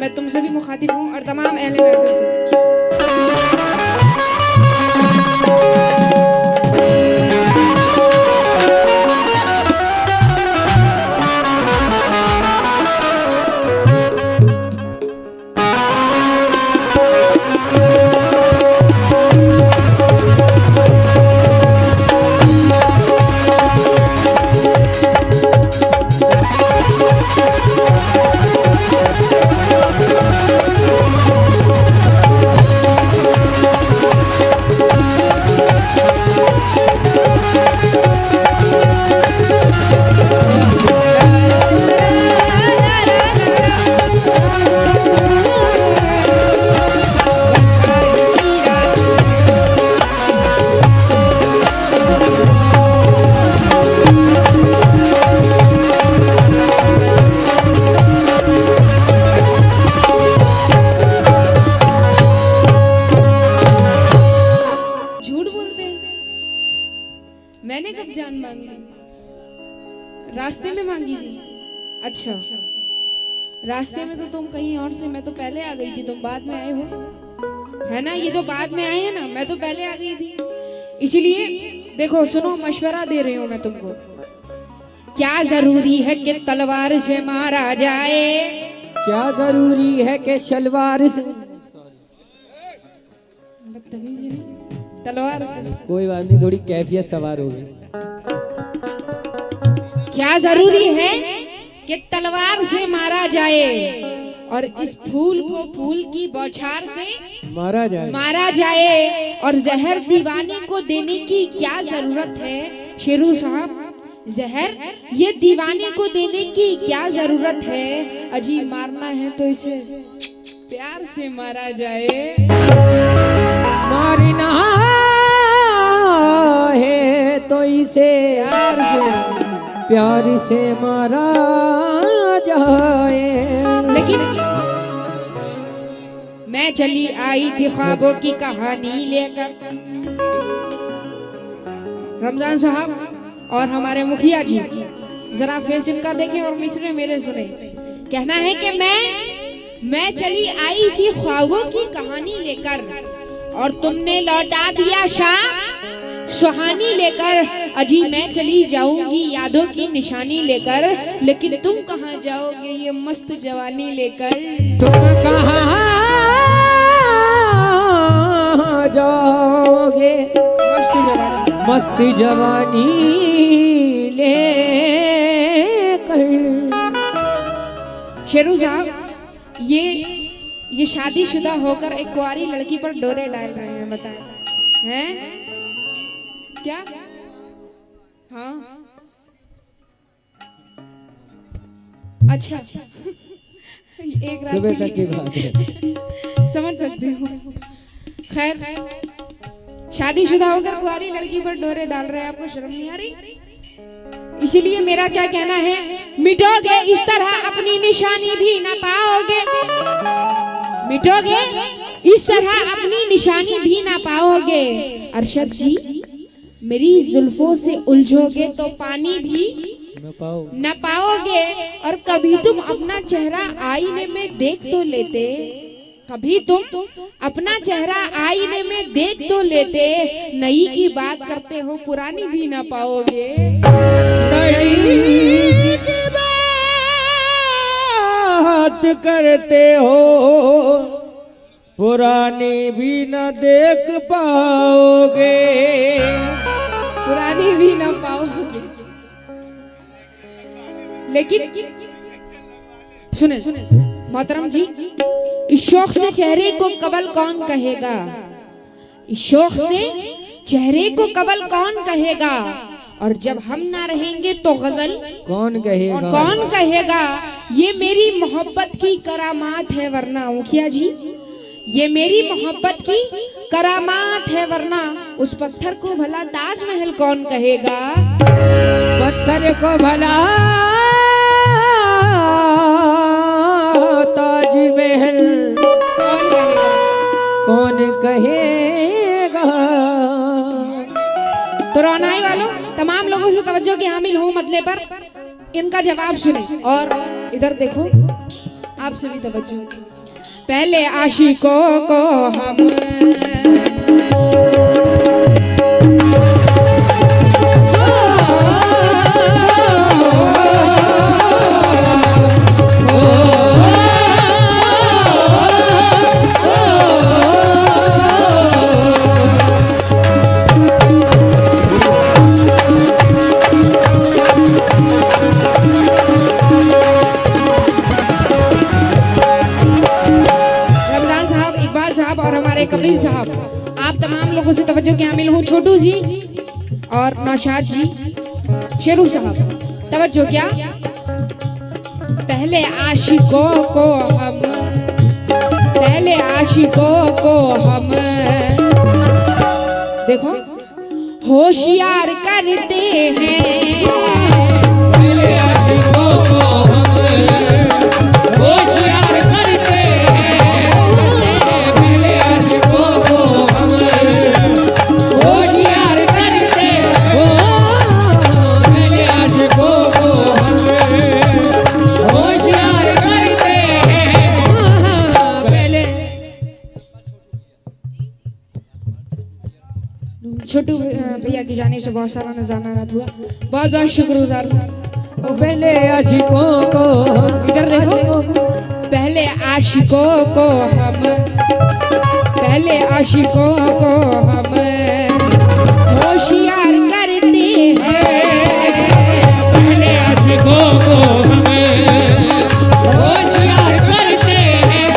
मैं तुमसे भी मुखातिब हूँ और तमाम अहले महफिल से। मैंने कब जान मांगी? रास्ते में मांगी थी। अच्छा, रास्ते में तो तुम कहीं और से, मैं तो पहले आ गई थी, तुम बाद में आए हो, है ना? ये तो बाद में आए हैं ना, मैं तो पहले आ गई थी। इसलिए देखो, सुनो, मशवरा दे रही हूँ मैं तुमको। क्या जरूरी है कि तलवार से मारा जाए? क्या जरूरी है कि शलवार से? तलवार से कोई बात नहीं, थोड़ी कैफियत सवार होगी। क्या जरूरी है कि तलवार से मारा जाए और इस फूल को फूल की बौछार से मारा जाए और जहर दीवाने को देने की क्या जरूरत है? शेरू साहब, जहर ये दीवाने को देने की क्या जरूरत है? अजी मारना है तो इसे प्यार से मारा जाए। मारना है तो इसे प्यार से मारा जाए। लेकिन मैं चली आई थी ख्वाबों की कहानी लेकर। रमजान साहब और हमारे मुखिया जी, जरा फेस इनका देखें और मिसरे मेरे सुने। कहना है कि मैं चली आई थी ख्वाबों की कहानी लेकर और तुमने लौटा दिया शाम सुहानी लेकर। अजी मैं चली जाऊंगी यादों की निशानी लेकर, लेकिन तुम कहाँ जाओगे ये मस्त जवानी लेकर? तुम कहाँ जाओगे मस्त जवानी लेकर? शेरू साहब, ये शादीशुदा होकर एक कुंवारी लड़की पर डोरे डाल रहे हैं, बताएं हैं क्या? हाँ, अच्छा एक रात सुबह तक की बात है, समझ सकती हूँ। खैर, शादीशुदा होकर कुंवारी लड़की पर डोरे डाल रहे हैं, आपको शर्म नहीं आ रही? इसीलिए मेरा क्या कहना है, मिटोगे इस तरह अपनी निशानी भी ना पाओगे, मिटोगे इस तरह अपनी निशानी भी ना पाओगे। अरशद जी, मेरी जुल्फों से उलझोगे तो पानी भी न पाओगे। और कभी तुम अपना चेहरा आईने में देख तो लेते, कभी तुम अपना चेहरा आईने में देख तो लेते। नई की बात करते हो, पुरानी भी ना पाओगे। नई की बात करते हो, पुरानी भी न देख पाओगे, पुरानी भी ना पाओगे। लेकिन सुने मोहतरम जी, इस शौक से चेहरे को कबल कौन कहेगा? इस शौक से चेहरे को कबल कौन कहेगा? और जब हम ना रहेंगे तो गजल कौन कहेगा? कौन कहेगा? ये मेरी मोहब्बत की करामात है वरना, मुखिया जी, ये मेरी मोहब्बत की करामात है वरना उस पत्थर को भला ताजमहल कौन कहेगा? पत्थर को भला ताजमहल कौन कहेगा? कौन कहेगा? तो रोनाई वालों, तमाम लोगों से तवज्जो की हामिल हूँ मतले पर, इनका जवाब सुने। और इधर देखो, आप सभी तवज्जो। पहले आशिकों को हम कबीर साहब, आप तमाम लोगों से तवज्जो के हामिल हूँ। छोटू जी और नौशाद जी, शेरू साहब, तवज्जो क्या। पहले आशिकों को हम, पहले आशिकों को हम देखो होशियार करते हैं। पहले आशिकों को हम होशियार करते हैं। पहले आशिकों को हम होशियार करते हैं। पहले आशिकों को हम होशियार करते हैं। पहले छोटू भैया की जानिब से बहुत सारा नजराना हुआ, बहुत बहुत शुक्रगुजार हूँ। पहले आशिकों को इधर देखो, पहले आशिकों को हम, पहले आशिकों को हम होशियार करते हैं। पहले आशिकों को हम होशियार करते हैं।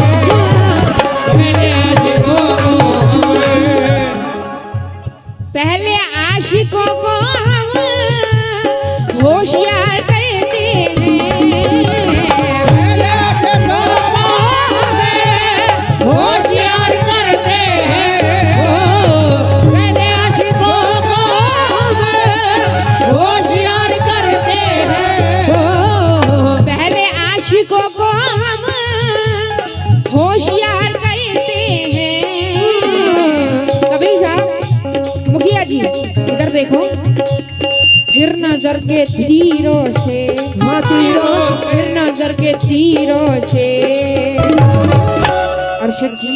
पहले आशिकों को हम, पहले आशिकों को हम होशियार करते हैं। पहले आशिकों को हम होशियार करते हैं। पहले आशिकों को हम होशियार करते हैं। पहले आशिकों को हम होशियार करते हैं। कबीर साहब, मुखिया जी, इधर देखो, फिर नजर के तीरों से, फिर नजर के तीरों से अरशद जी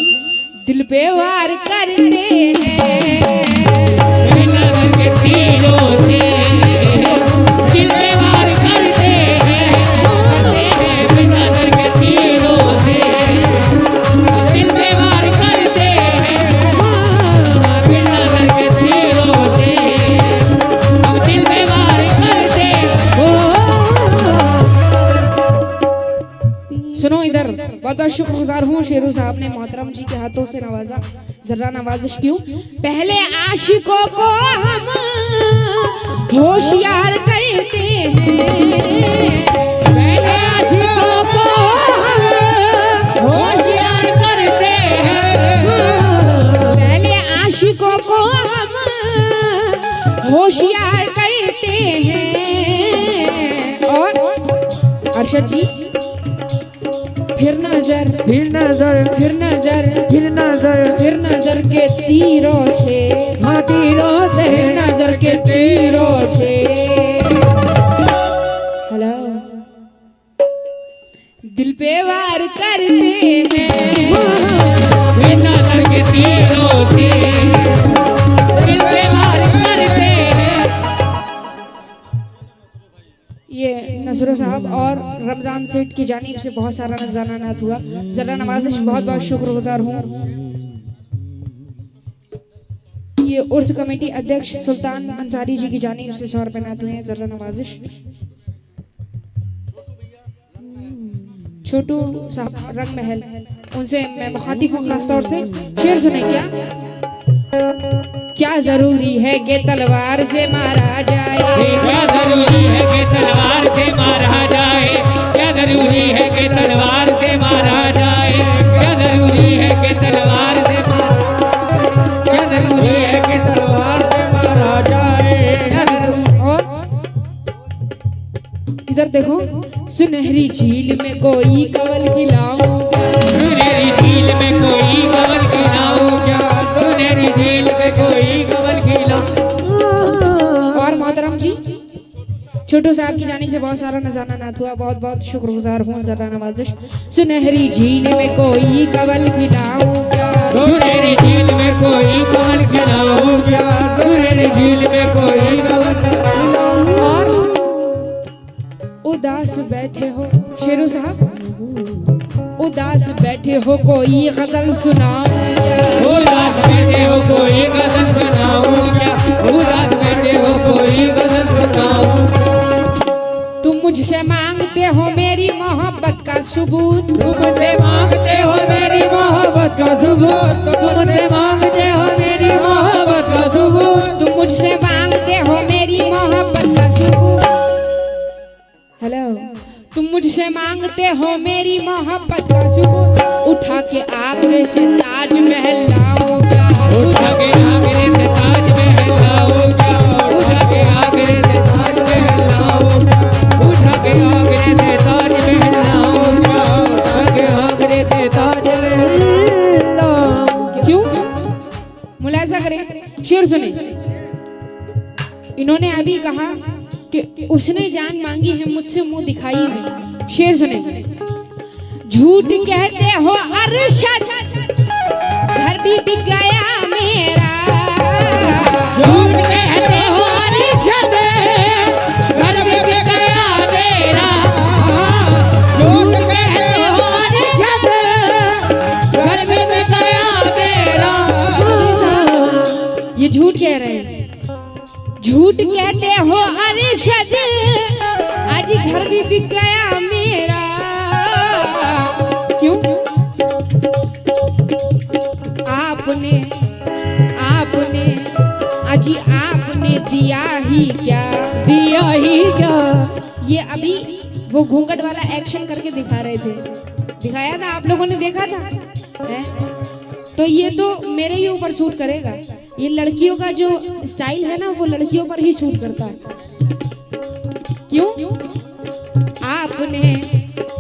दिल पे वार करते हैं। नजर के तीरों से दिल पे वार करते हैं। नजर के तीरों से दिल पे वार करते हैं। नजर के तीरों से हम दिल पे वार करते हैं। सुनो इधर, बहुत बहुत शुक्रगुजार हूँ। शेरू साहब ने मोहतरम जी के हाथों से नवाजा, जरा नवाजिश क्यों। पहले आशिकों को हम होशियार करते हैं। पहले आशिकों को हम होशियार करते हैं। पहले आशिकों को हम होशियार करते हैं। और अरशद जी, फिर नजर, फिर नजर, फिर नजर, फिर नजर, फिर नजर के तीरों से, तीरों से, फिर नजर के तीरों से। हेलो, दिल पे वार करते हैं। फिर नजर के तीरों से दिल पे वार करते हैं। ये नसरो साहब और रमजान सेठ की जानिब से बहुत सारा नजराना नात हुआ, जरा नवाजिश, बहुत बहुत शुक्रगुजार हूँ। ये उर्स कमेटी अध्यक्ष सुल्तान अंसारी जी की जानिब से 100 रुपए नात हुए हैं, जरा नवाजिश। छोटू साहब रंग महल, उनसे मैं मुखातिब हूँ खास तौर से। शेर सुने क्या। क्या जरूरी है कि तलवार से मारा जाए। क्या जरूरी है कि तलवार से मारा जाए। क्या जरूरी है कि तलवार से मारा जाए। क्या जरूरी है कि तलवार से क्या जरूरी है कि तलवार से मारा जाए। और इधर देखो, सुनहरी झील में कोई कवल खिलाऊंगा। सुनहरी झील में कोई कवल खिलाऊंगा। सुनहरी झील में कोई कवल खिलाऊंगा। और मोहतरम जी, छोटू साहब की जानिब से बहुत सारा नजारा नात हुआ। बहुत बहुत शुक्रगुजार हूँ जरा नवाजिश। सुनहरी झील में कोई कवल खिलाऊं क्या, सुनहरी झील में कोई कवल खिलाऊं क्या, सुनहरी झील में कोई कवल खिलाऊं। और उदास बैठे हो शेरू साहब, उदास बैठे हो कोई गजल सुनाऊं क्या, उदास बैठे हो कोई गजल सुनाऊं क्या, उदास बैठे हो कोई गजल सुनाऊं। तुम मुझसे मांगते हो मेरी मोहब्बत का सबूत, तुम मुझसे मांगते हो मेरी मोहब्बत का सबूत, तुम मुझसे मांगते हो मेरी मोहब्बत का सबूत, तुम मुझसे मांगते हो मेरी मोहब्बत का सबूत। हेलो, तुम मुझसे मांगते हो मेरी मोहब्बत का सबूत। उठा के आगरे से ताजमहल लाऊं क्या, उठा के आगरे से ताजमहल लाऊं क्या, उठा के आगरे से ताजमहल लाऊं क्या, उठा के आगरे से ताजमहल लाऊं क्या, उठा के आगरे से ताजमहल लाऊं क्या। क्यों? मुलाजा करें, शेर सुने। इन्होंने अभी कहा कि उसने जान मांगी है मुझसे मुंह दिखाई में। शेर सुने। झूठ कहते हो अरशद, घर भी बिक गया मेरा, झूठ कहते हो अरशद, घर भी बिक गया मेरा, झूठ कहते हो अरशद, घर भी बिक गया मेरा। ये झूठ कह रहे हैं। झूठ कहते हो अरशद, आज घर भी बिक गया मेरा। क्यों? आपने अजी आपने दिया ही क्या, दिया ही क्या। ये अभी वो घूंघट वाला एक्शन करके दिखा रहे थे, दिखाया था, आप लोगों ने देखा था है? तो ये तो मेरे ही ऊपर शूट करेगा। ये लड़कियों का जो स्टाइल है ना, वो लड़कियों पर ही शूट करता है। क्यों? आपने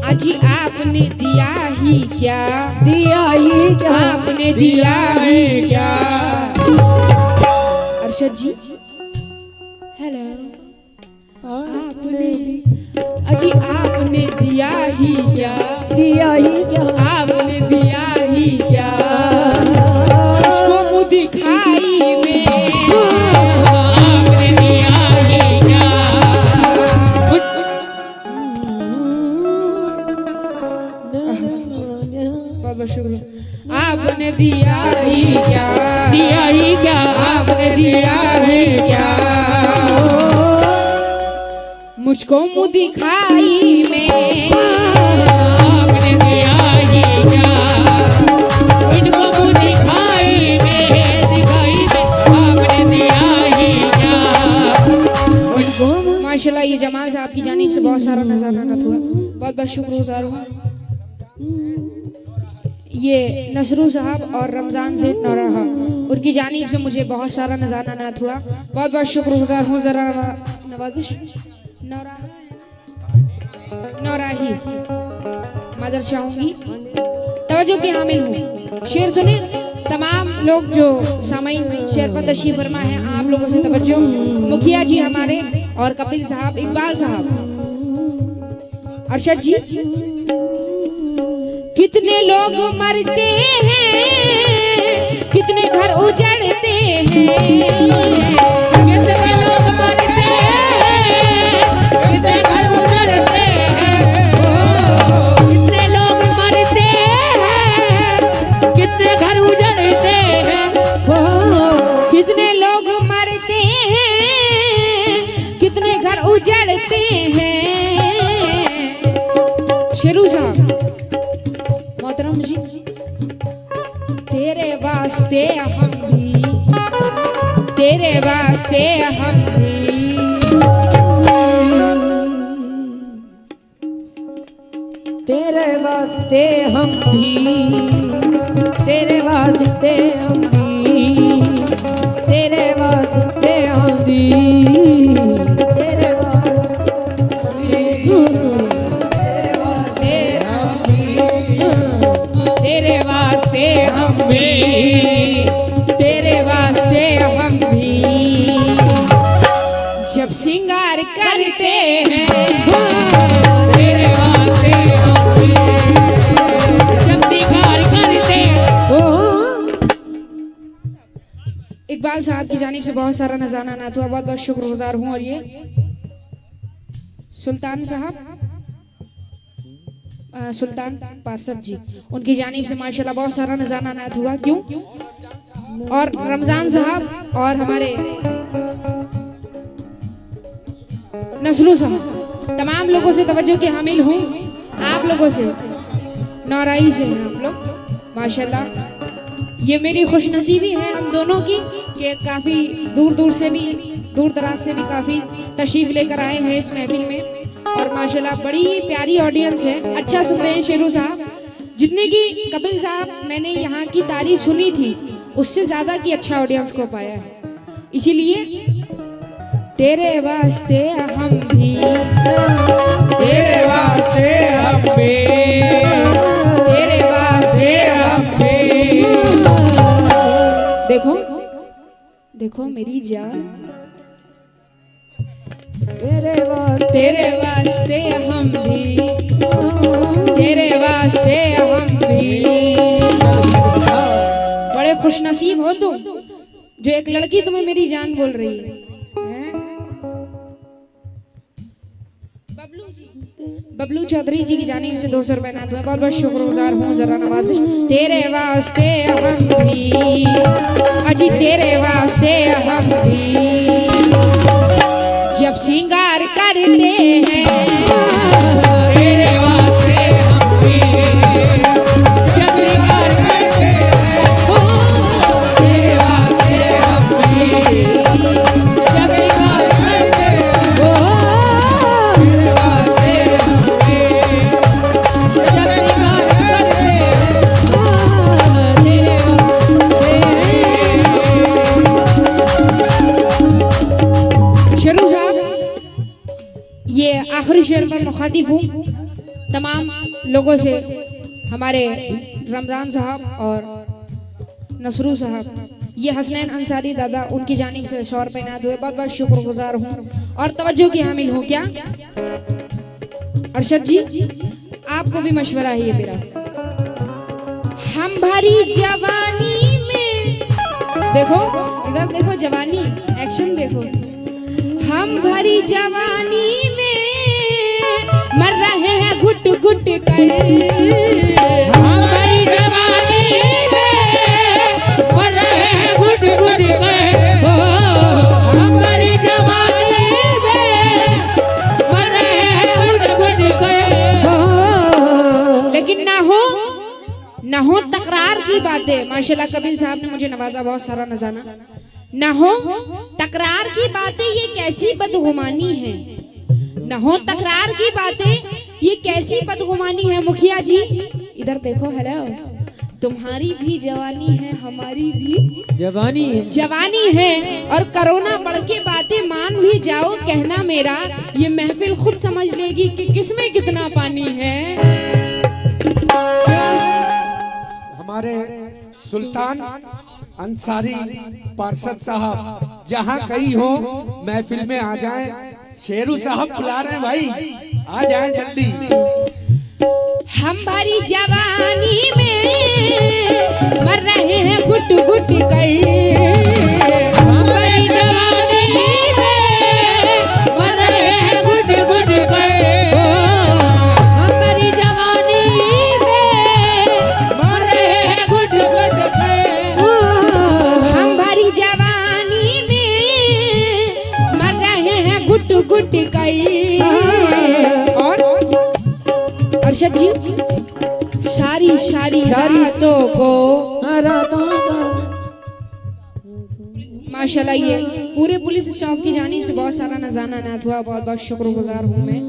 अजी आपने दिया ही क्या, दिया ही क्या, आपने दिया ही क्या। अरशद जी हेलो, आपने अजी आपने दिया ही क्या, दिया ही क्या, आपने दिया ही क्या। इसको मुँह दिखाई में आपने दिया ही क्या। बहुत बहुत शुक्रिया। आपने दिया ही क्या, दिया ही क्या, आपने दिया ही क्या। मुझको मुँह दिखाई में आपने दिया ही क्या, इनको मुँह दिखाई में, दिखाई में आपने दिया ही क्या, उनको। माशाल्लाह ये जमाल साहब की जानिब से बहुत सारा नजारा हुआ। बहुत बहुत शुक्रगुजार हूँ। ये नसरू साहब और रमजान से नौराहा, उनकी जानिब से मुझे बहुत सारा नजारा नात हुआ। बहुत बहुत शुक्रगुजार हूँ। जरा नवाजिश नौराही मदर चाहूंगी, तवज्जो के हामिल हूँ। शेर सुने तमाम लोग जो सामाइन शेर पर तशरीफ फरमा है, आप लोगों से तवज्जो। मुखिया जी हमारे और कपिल साहब, इकबाल साहब, अरशद जी। कितने लोग मरते हैं, कितने घर उजड़ते हैं, कितने लोग मरते हैं, कितने घर उजड़ते हैं, कितने लोग मरते हैं, कितने घर उजड़ते हैं, कितने लोग मरते हैं, कितने घर उजड़ते हैं। शेरू साहब मोहतरम जी, तेरे वास्ते हम भी, तेरे वास्ते हम भी, तेरे वास्ते हम भी, तेरे वास्ते हम भी, तेरे वास्ते हम भी, तेरे तेरे वास्ते हम भी, तेरे वास्ते हम भी। जब सिंगार कर करते हैं। तेरे वास्ते हम भी जब शिकार करते हो। इकबाल साहब की जानिब से बहुत सारा नजाना नात हुआ, बहुत बहुत शुक्रगुजार हूँ। और ये सुल्तान साहब, सुल्तान पार्षद जी, उनकी जानिब से माशाल्लाह बहुत सारा नजाना नात हुआ। क्यों? और रमजान साहब और हमारे नसरू साहब, तमाम लोगों से तवज्जो के हामिल हूँ। आप लोगों से नौराई से हैं आप लोग माशाल्लाह। ये मेरी खुशनसीबी है हम दोनों की कि काफ़ी दूर दूर से भी, दूर दराज से भी काफ़ी तशरीफ़ लेकर आए हैं इस महफिल में। और माशाल्लाह बड़ी प्यारी ऑडियंस है। अच्छा सुन रहे हैं शेरू साहब, जितने की कपिल साहब मैंने यहाँ की तारीफ सुनी थी उससे ज़्यादा की अच्छा ऑडियंस को पाया है। इसीलिए तेरे वास्ते हम भी, तेरे वास्ते हम भी, तेरे वास्ते हम भी। देखो देखो मेरी जान, तेरे वास्ते हम भी, तेरे वास्ते हम भी। बड़े खुशनसीब हो तुम जो एक लड़की तुम्हें मेरी जान बोल रही है। बबलू चौधरी जी की जानिब से 200 रुपए नात हुए, बहुत बहुत शुक्रगुजार हूँ। जरा नवाजिश। तेरे वास्ते हम भी, अजी तेरे वास्ते हम भी जब श्रृंगार करते हैं। तेरे वास्ते हम भी जब शिकार करते हो। तेरे वास्ते हम भी जब शिकार करते हो। तेरे वास्ते हम भी जब शिकार करते हो। तेरे वास्ते। शेरू साहब, ये आखिरी शेर पर मुखातिब हूँ तमाम लोगों से, हमारे रमजान साहब और नसरू साहब, ये हसनैन अंसारी दादा, उनकी जानिब से 100 रुपए नात हुए, बहुत बहुत शुक्रगुजार हूँ और तवज्जो की हामिल हूँ। क्या अरशद जी, आपको भी मशवरा है ये मेरा। हम भरी जवानी में, देखो इधर देखो, जवानी एक्शन देखो। हम भरी जवानी में मर रहे हैं घुट घुट कर। हमारी जवानी में मर रहे हैं घुट घुट कर। हो हमारी जवानी में मर रहे हैं घुट घुट कर। हो लेकिन ना हो तकरार की बातें। माशाल्लाह कबीर साहब ने मुझे नवाजा, बहुत सारा नजाना। ना हो तकरार की बातें, ये कैसी बदगुमानी है। ना हो तकरार की बातें, ये कैसी बदगुमानी है। मुखिया जी इधर देखो, हेलो, तुम्हारी भी जवानी है, हमारी भी जवानी है। और कोरोना बढ़ के बातें मान भी जाओ, कहना मेरा ये महफिल खुद समझ लेगी कि किसमें कितना पानी है। हमारे सुल्तान अंसारी पार्षद साहब जहाँ कहीं हो महफिल में आ जाएं। शेरू साहब बुला रहे हैं भाई, आ जाएं जल्दी। हम भरी जवानी में मर रहे हैं घुट घुट कर। हमारी जवानी में मर रहे हैं घुट घुट कर। हो हमारी जवानी में मर रहे हैं घुट घुट कर। हम भरी जवानी में मर रहे हैं घुट घुट कर। और अरशद जी, सारी सारी रातों को माशाल्लाह ये पूरे पुलिस स्टाफ की जानिब से बहुत सारा नजाना नात हुआ, बहुत बहुत शुक्रगुजार हूँ मैं।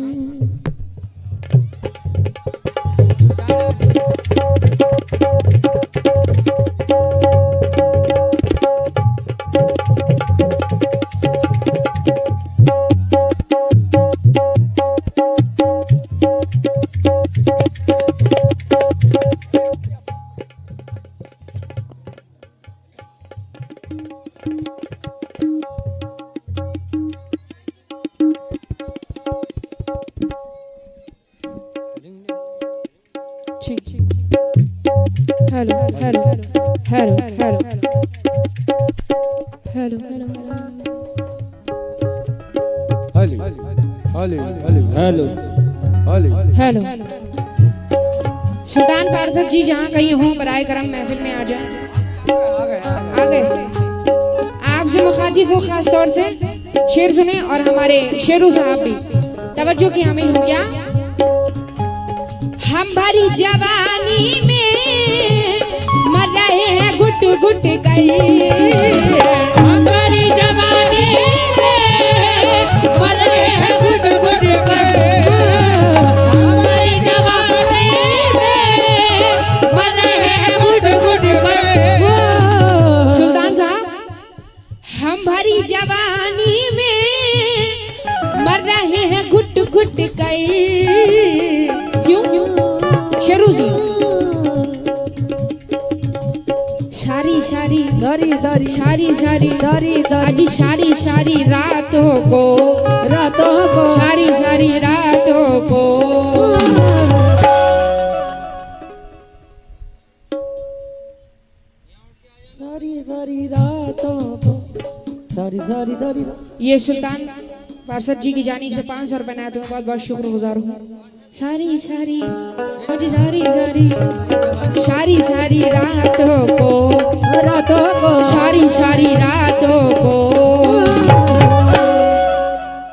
Hello hello hello hello hello hello Sultan पार्षद जी जहाँ कहीं हो बराए करम महफिल में आ जाए। आ गए। आपसे मुखातिब हो खास तौर से शेर सुने और हमारे शेरू साहब भी तवज्जो की हामिल हो गया। हम भरी जवानी में मर रहे हैं घुट घुट कर, हमारी जवानी में मर रहे हैं घुट घुट कर, हमारी जवानी में मर रहे हैं घुट घुट कर। सुल्तान साहब हम भरी जवानी में मर रहे हैं घुट घुट कर। क्यों शेरू जी? सारी सारी दारी दारी सारी सारी दारी दारी अजी सारी सारी रातों को सारी सारी रातों को सारी सारी रातों को सारी सारी सारी ये सुल्तान पार्षद जी की जानिब से 500 रुपए आए तो मैं बहुत बहुत शुक्रगुजार हूँ। सारी सारी मुझे सारी सारी सारी सारी रातों को सारी सारी रातों को।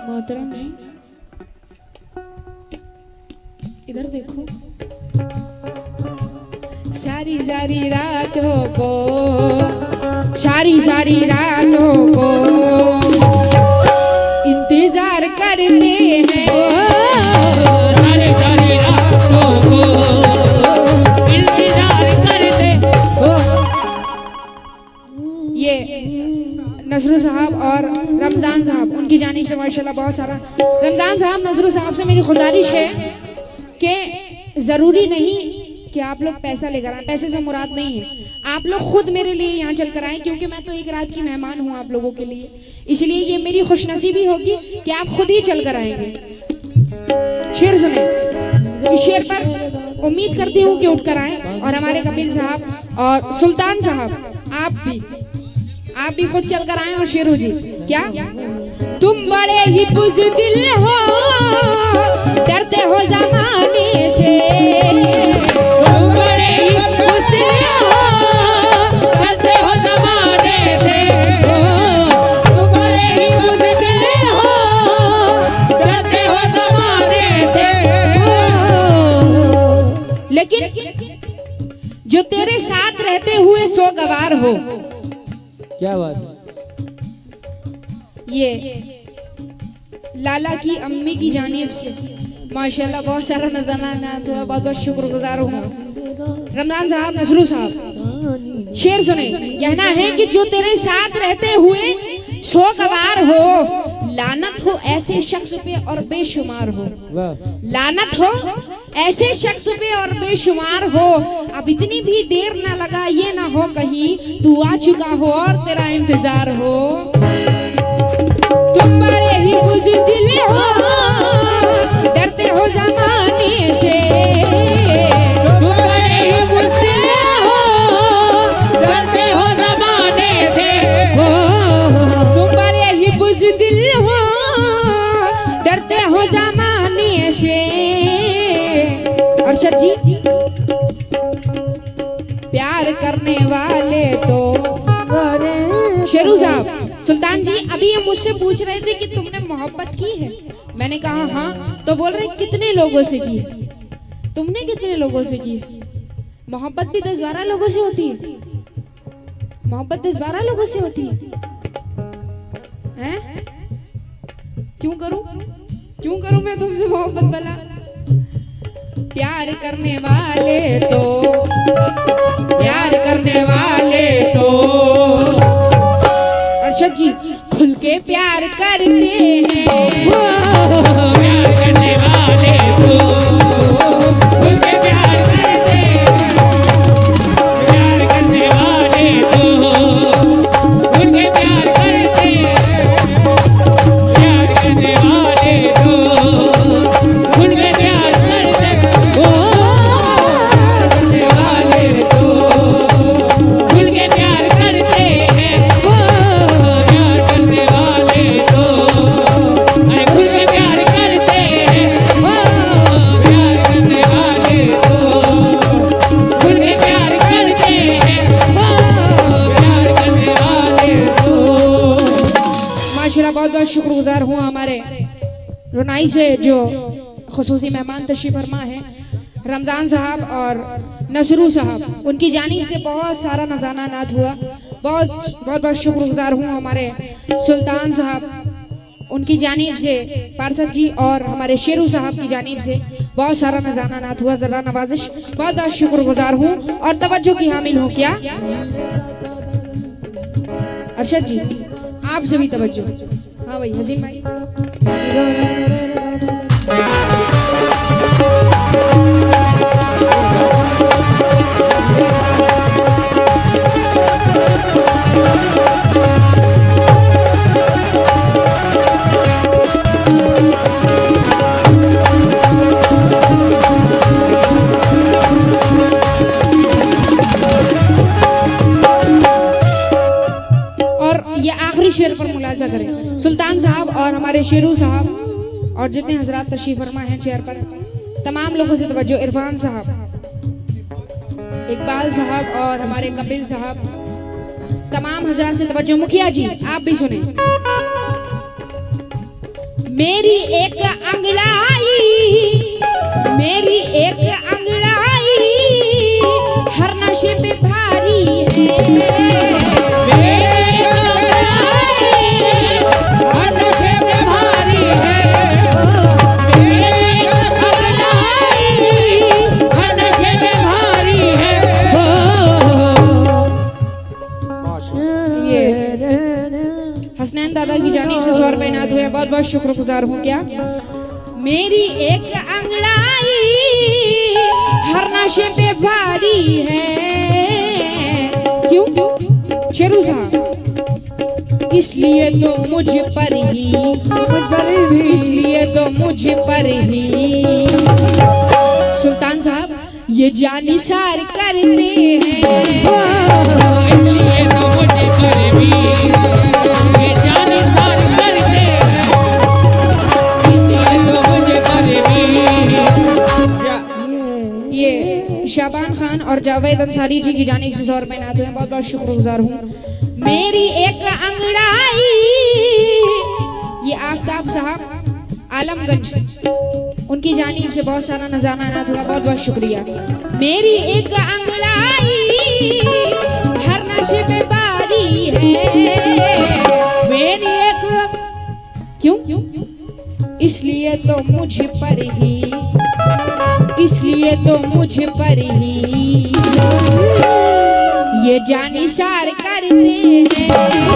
मोहतरम जी इधर देखो। सारी सारी रातों को सारी सारी रातों को इंतजार करते हैं। सारी सारी रातों को इंतजार करते। ये नसरू साहब और रमजान साहब उनकी जानिब से माशाल्लाह बहुत सारा। रमजान साहब नसरू साहब से मेरी गुजारिश है कि ज़रूरी नहीं कि आप लोग पैसा लेकर आए, पैसे से मुराद नहीं है। आप लोग खुद मेरे लिए यहाँ चल कर आए क्योंकि मैं तो एक रात की मेहमान हूँ आप लोगों के लिए, इसलिए ये मेरी खुशनसीबी होगी कि आप खुद ही चल कर आएंगे। शेर सुने। इस शेर पर उम्मीद करती हूँ कि उठ कर आए और हमारे कपिल साहब और सुल्तान साहब आप भी खुद चल कर आए। और शेरू जी क्या तुम बड़े ही बुज़दिल हो, डरते हो ज़माने से, तुम बड़े ही बुज़दिल हो, डरते हो ज़माने से, तुम बड़े ही बुज़दिल हो, डरते हो ज़माने से। लेकिन जो तेरे साथ रहते हुए सोगवार हो। क्या बात है? ये लाला की अम्मी की जानिब से माशाल्लाह बहुत सारा नजराना तो बहुत बहुत शुक्रगुजार हूँ। रमजान साहब नसरू साहब शेर सुने। कहना है कि जो तेरे साथ रहते हुए सोगवार हो, लानत हो ऐसे शख्स पे और बेशुमार हो। लानत हो ऐसे शख्स पे और बेशुमार हो। अब इतनी भी देर ना लगा ये ना हो कहीं तू आ चुका हो और तेरा इंतजार हो। तुम बड़े ही बुज़दिल हो, डरते हो ज़माने से, तुम बड़े ही बुज़दिल हो, डरते हो ज़माने से। तुम बड़े ही बुज़दिल हो, डरते हो ज़माने से। अरशद जी प्यार करने वाले तो शेरू साहब सुल्तान जी अभी ये मुझसे पूछ रहे थे कि तुमने मोहब्बत की है। मैंने कहा हाँ, तो बोल रहे कितने लोगों से की? तुमने कितने लोगों से की? मोहब्बत भी 10-12 लोगों से होती है। मोहब्बत 10-12 लोगों से होती है। हैं? क्यों करूं मैं तुमसे मोहब्बत भला? प्यार करने वाले तो अरशद जी खुल के प्यार करते हैं। प्यार करने वाले तो खुल के प्यार करते हैं। प्यार करने वाले तो खुल के प्यार करते हैं। प्यार करने वाले तो खुल के प्यार करते हैं। करने वाले तो शुक्रगुजार हूँ हमारे रुनाई से जो खुसूसी मेहमान तशरीफ फरमा है, रमज़ान साहब और नसरू साहब, उनकी जानिब से बहुत सारा नज़ाना नात हुआ। बहुत बहुत बहुत शुक्रगुजार हूँ हमारे सुल्तान साहब, उनकी जानिब से पार्सद जी और हमारे शेरू साहब की जानिब से बहुत सारा नज़ाना नात हुआ। ज़रा नवाजिश, बहुत बहुत शुक्रगुजार हूँ और तवज्जो की हामिल हूँ। क्या अरशद जी, आप सभी तवज्जो। हाँ भाई हसीन भाई। ये आखिरी शेर पर मुलाजा करें। सुल्तान साहब और हमारे शेरू साहब और जितने हजरात तशरीफ फरमा हैं चेयर पर, तमाम लोगों से तवज्जो। इरफान साहब, इकबाल साहब और हमारे कपिल साहब, तमाम हजरात से तवज्जो। मुखिया जी आप भी सुने। मेरी एक अंगड़ाई, मेरी एक अंगड़ाई हर नशे पे भारी है। हसनैन दादा की जानिब से 100 रुपए नात हुए, बहुत बहुत शुक्रगुजार हूँ। क्या मेरी एक अंगड़ाई हर नशे पे भारी है। क्यों शेरू साहब? इसलिए तो मुझ पर ही, इसलिए तो मुझ पर ही सुल्तान साहब ये जानिसार करते हैं। इसलिए तो मुझ पर भी ये जानिसार करते हैं, इसलिए तो मुझ पर भी। ये शाबान खान और जावेद अंसारी जी की जानिब से 100 रुपए नात हुए, बहुत बहुत शुक्रगुजार हूँ। मेरी एक अंगड़ाई, ये आफ्ताब साहब आलमगंज, उनकी जानिब से बहुत सारा नज़ाना नात हुआ, बहुत बहुत शुक्रिया। मेरी एक अंगड़ाई हर नशे पे बारी है। मेरी एक क्यों? इसलिए तो मुझ पर ही, इसलिए तो मुझ पर ही ये जानिसार करते हैं।